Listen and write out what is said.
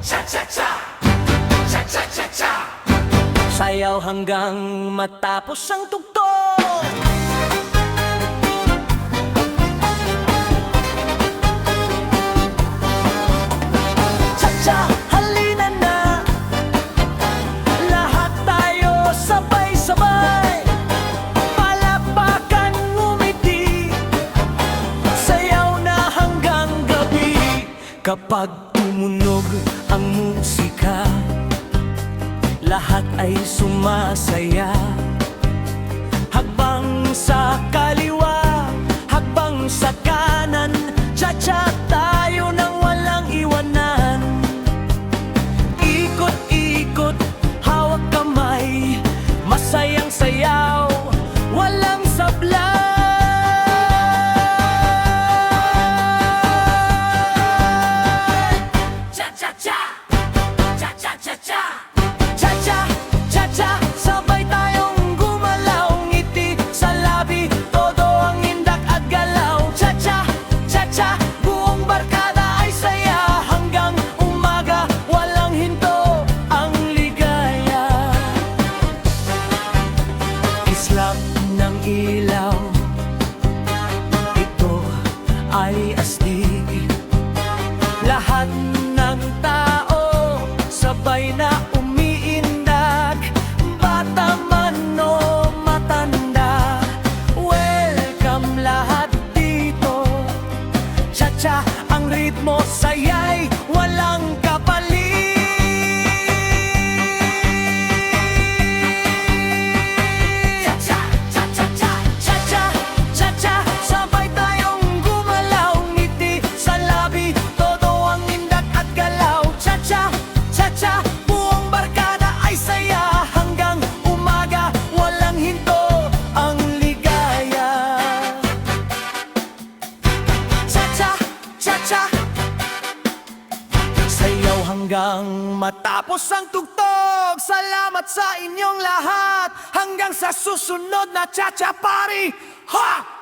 Cha-cha-cha, cha-cha-cha-cha. Sayaw hanggang matapos ang tugtog. Cha-cha, halina na. Lahat tayo sabay-sabay. Palakpakan, ngumiti. Sayaw na hanggang gabi. Kapag tumunog ang musika, lahat ay sumasaya. Hakbang sa kaliwa, hakbang sa kanan, cha-cha tayo nang walang iwanan. Ikot-ikot, hawak kamay, masayang sayaw, walang sablay. Cha-cha-cha, cha-cha-cha-cha. Cha-cha, cha-cha, sabay tayong gumalaw. Ngiti sa labi, todo ang indak at galaw. Cha-cha, cha-cha, buong barkada ay saya. Hanggang umaga, walang hinto ang ligaya. Islap ng ilaw, ito ay astig. Lahat ng tao sabay na umiindak. Bata man o matanda, welcome lahat dito. Cha-cha, ang ritmo, saya'y walang kapalit. Cha-cha, cha-cha-cha, cha-cha, cha-cha, sabay tayong gumalaw. Ngiti sa labi, todo ang indak at galaw. Cha-cha, cha-cha, buong barkada ay saya. Hanggang umaga, walang hinto ang ligaya. Cha-cha, cha-cha, sayaw hanggang matapos ang tugtog. Salamat sa inyong lahat. Hanggang sa susunod na cha-cha party. Ha!